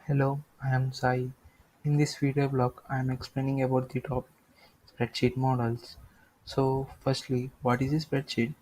Hello, I am Sai. In this video blog, I am explaining about the topic spreadsheet models. So, firstly, what is a spreadsheet?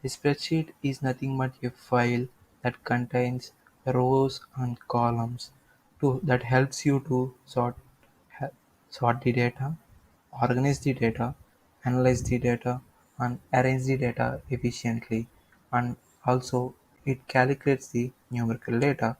A spreadsheet is nothing but a file that contains rows and columns that helps you to ha- sort the data, organize the data, analyze the data, and arrange the data efficiently. And also, it calculates the numerical data.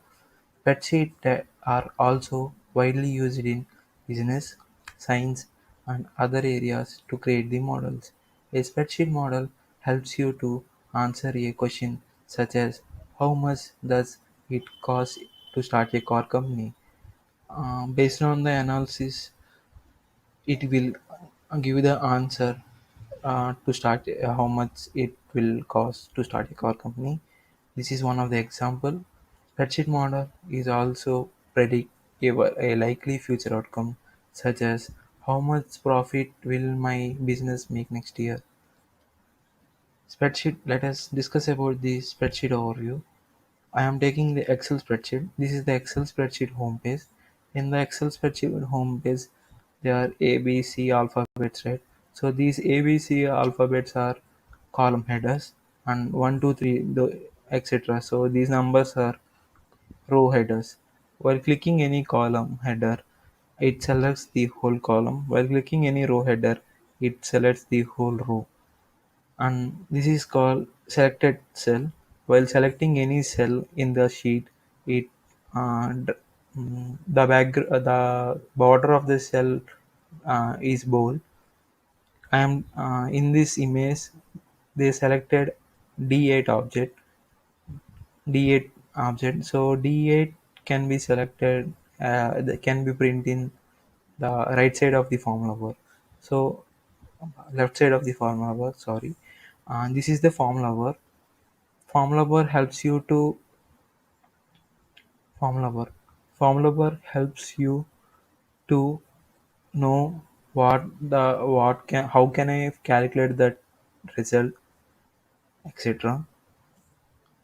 Spreadsheets are also widely used in business, science, and other areas to create the models. A spreadsheet model helps you to answer a question such as how much does it cost to start a car company? Based on the analysis, it will give you the answer to start how much it will cost to start a car company. This is one of the example. Spreadsheet model is also predict a likely future outcome such as how much profit will my business make next year. Spreadsheet. Let us discuss about the spreadsheet overview. I am taking the Excel spreadsheet. This is the Excel spreadsheet homepage. In the Excel spreadsheet homepage, there are A, B, C alphabets, right? So these A, B, C alphabets are column headers, and 1, 2, 3, etc. So these numbers are row headers. While clicking any column header, it selects the whole column. While clicking any row header, it selects the whole row, and this is called selected cell. While selecting any cell in the sheet, it the border of the cell is bold. I am in this image. They selected D8 object. D8 object. So D8 can be selected. Can be printed in the right side of the formula bar. So left side of the formula bar. Sorry. This is the formula bar. Formula bar helps you to formula bar. Formula bar helps you to know what can how can I calculate that result, etc.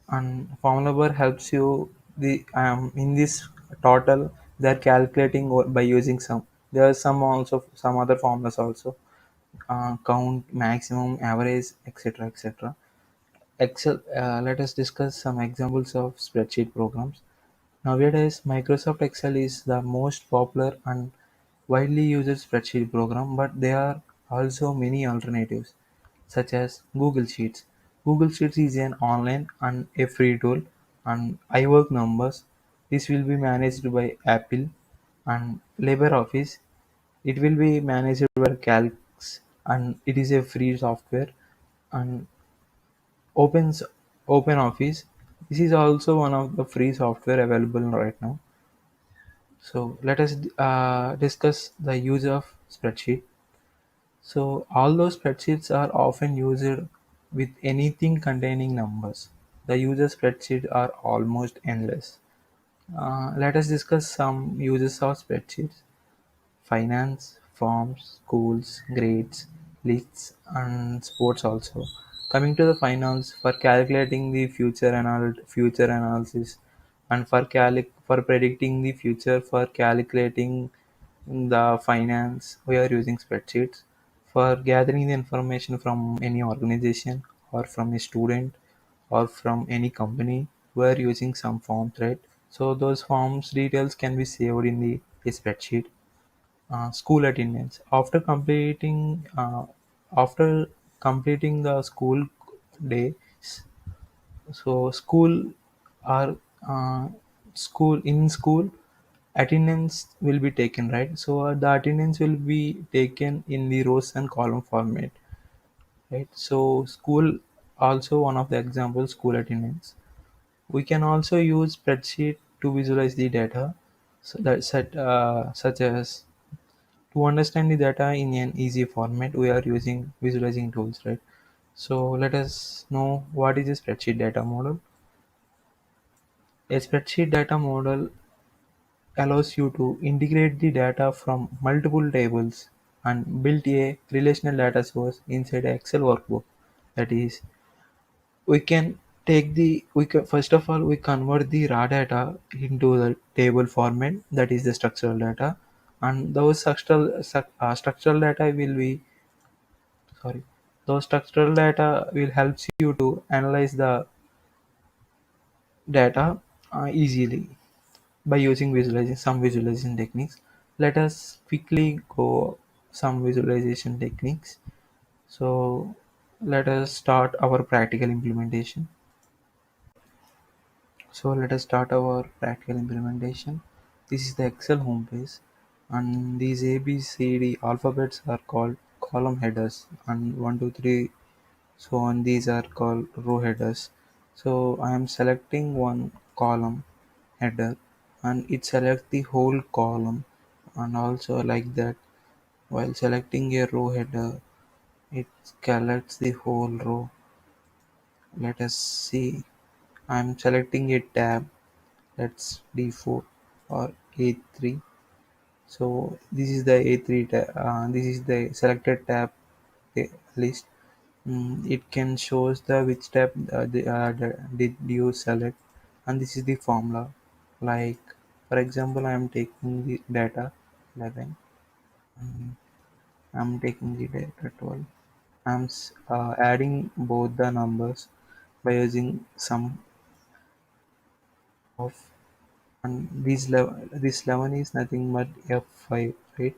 And formula bar helps you the in this total they are calculating by using some. There are some also some other formulas also, count, maximum, average, etc., etc. Excel. Let us discuss some examples of spreadsheet programs. Nowadays, Microsoft Excel is the most popular and widely used spreadsheet program, but there are also many alternatives, such as Google Sheets. Google Sheets is an online and a free tool, and iWork Numbers. This will be managed by Apple, and LibreOffice. It will be managed by Calcs, and it is a free software. And Opens OpenOffice. This is also one of the free software available right now. So let us discuss the use of spreadsheet. So although spreadsheets are often used with anything containing numbers, the user spreadsheets are almost endless. Let us discuss some uses of spreadsheets. Finance, forms, schools, grades, lists, and sports also. Coming to the finance, for calculating the future analysis, and for predicting the future, for calculating the finance, we are using spreadsheets. For gathering the information from any organization or from a student or from any company, we are using some forms, right? So those forms details can be saved in the a spreadsheet. School attendance after completing the school days. So are uh, school attendance will be taken, right? So the attendance will be taken in the rows and column format, right? So school also one of the examples, school attendance. We can also use spreadsheet to visualize the data, so that such as to understand the data in an easy format, we are using visualizing tools, right? So let us know what is a spreadsheet data model. A spreadsheet data model allows you to integrate the data from multiple tables and build a relational data source inside an Excel workbook. That is, we can take the we first of all we convert the raw data into the table format, that is the structural data, and those structural data will be sorry those structural data will helps you to analyze the data easily by using visualization techniques. Let us quickly go some visualization techniques. So let us start our practical implementation. So let us start our practical implementation. This is the Excel homepage, and these A, B, C, D alphabets are called column headers, and 1, 2, 3, so on. These are called row headers. So I am selecting one column header, and it selects the whole column, and also like that. While selecting a row header, it selects the whole row. Let us see. I am selecting a tab. That's D4 or A3. So this is the A3 tab. This is the selected tab list. It can shows the which tab did you select, and this is the formula. Like for example, I am taking the data 11. Mm, I'm taking the data 12. Adding both the numbers by using sum of, and this 11 is nothing but F5, right?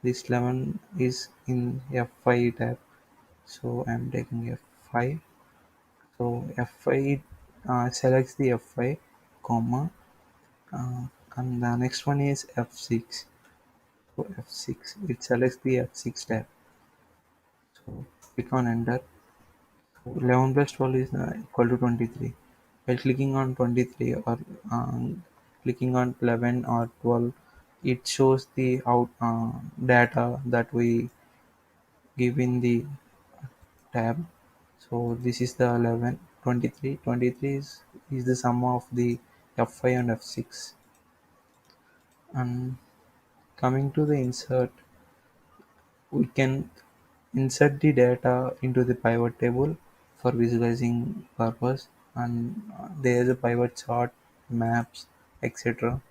This 11 is in F5 tab, so I'm taking F5. So F5 selects the F5 comma, uh, and the next one is F6. So F6, it selects the F6 tab. So click on enter. So 11 plus 12 is equal to 23. While clicking on 23 or clicking on 11 or 12, it shows the data that we give in the tab. So this is the 11, 23. 23 is the sum of the F5 and F6. And coming to the insert, we can insert the data into the pivot table for visualizing purpose, and there is a pivot chart, maps, etc.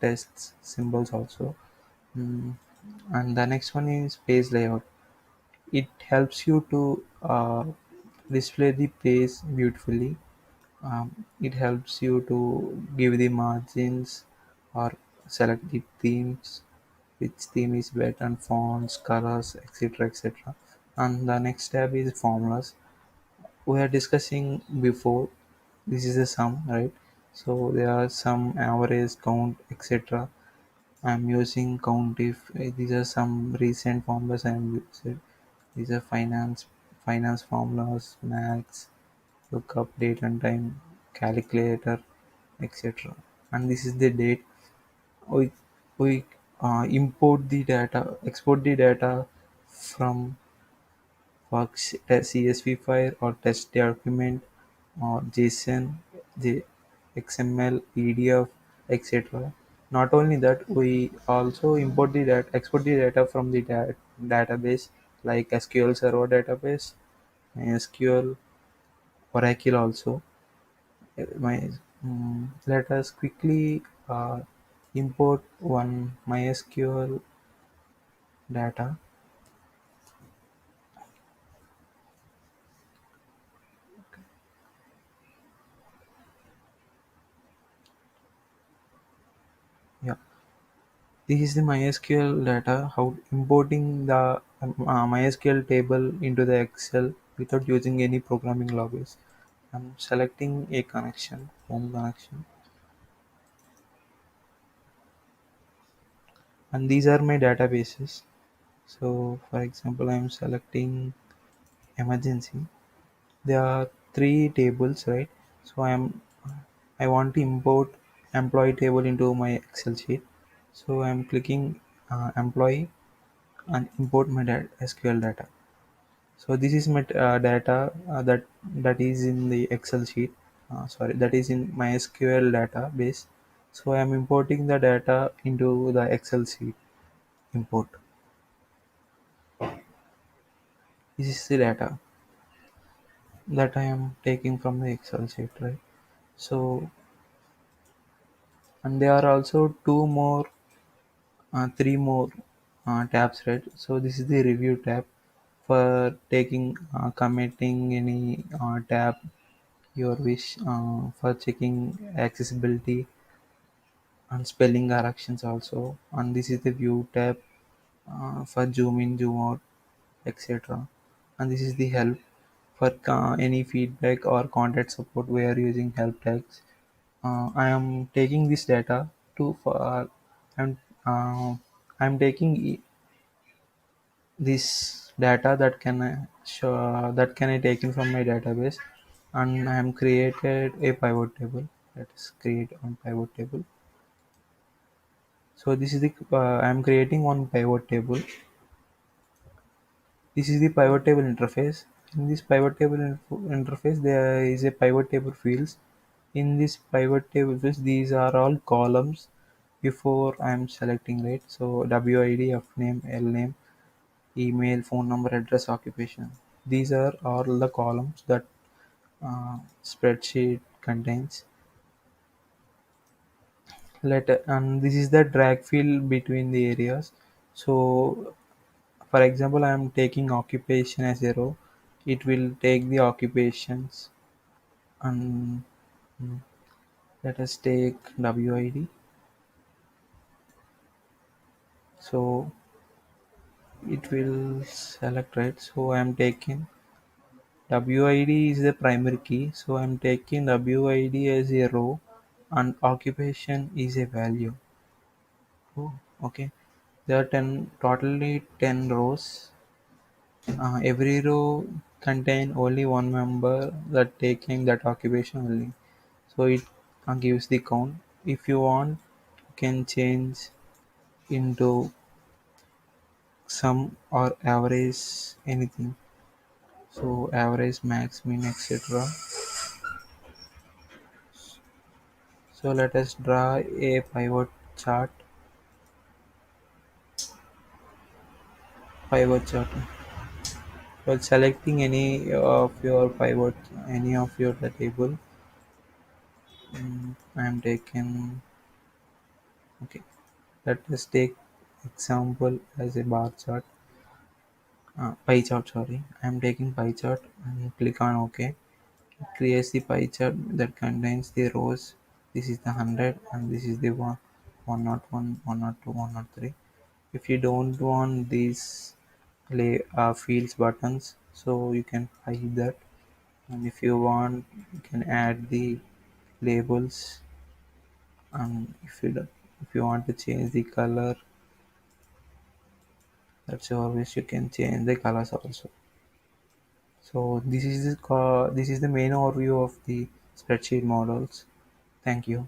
Tests, symbols also. Mm, and the next one is page layout. It helps you to display the page beautifully. It helps you to give the margins or select the themes, which theme is better, and fonts, colors, etc. etc. And the next tab is formulas. We are discussing before. This is a sum, right? So there are some average, count, etc. I'm using count if these are some recent formulas I am using. These are finance formulas, max, lookup, date and time, calculator, etc. And this is the date. We we import the data, export the data from Fox CSV file or text document or JSON, XML, PDF, etc. Not only that, we also import the data, export the data from the database like SQL Server database, MySQL, Oracle also. My, Let us quickly import one MySQL data. Yeah, this is the MySQL data. How importing the MySQL table into the Excel without using any programming language. I'm selecting a connection, home connection, and these are my databases. So, for example, I'm selecting emergency. There are three tables, right? So I want to import employee table into my Excel sheet. So I'm clicking employee and import my SQL data. So this is my data that is in the Excel sheet. Sorry, that is in my SQL database. So I am importing the data into the Excel sheet. Import. This is the data. that I am taking from the Excel sheet, right? So, and there are also three more tabs, right? So this is the review tab for taking, committing any tab your wish, for checking accessibility and spelling corrections also. And this is the view tab for zoom in, zoom out, etc. And this is the help for any feedback or contact support. We are using help tags. I am taking this data to for I'm uh, I'm taking this data that can I taken from my database, and I am created a pivot table. Let us create one pivot table. So this is the I am creating one pivot table. This is the pivot table interface. In this pivot table interface, there is a pivot table fields. In this pivot table fields, these are all columns before I am selecting, right. So WID, FName, LName, email, phone number, address, occupation. These are all the columns that spreadsheet contains. And this is the drag field between the areas. So for example, I am taking occupation as a row. It will take the occupations, and mm, let us take WID. So it will select, right. So I am taking WID is the primary key. So I am taking WID as a row, and occupation is a value. Oh, okay. There are 10, totally 10 rows. Every row contain only one member that taking that occupation only. So it gives the count. If you want, you can change into sum or average, anything. So average, max, min, etc. So let us draw a pivot chart. While selecting any of your pivot, any of your the table, I am taking, okay. Let us take example as a bar chart, pie chart. Sorry, I am taking pie chart and click on OK. It creates the pie chart that contains the rows. This is the 100, and this is the 101, 102, 103. If you don't want these fields buttons, so you can hide that. And if you want, you can add the labels. And if you want to change the color, that's your wish. You can change the colors also. So this is the main overview of the spreadsheet models. Thank you.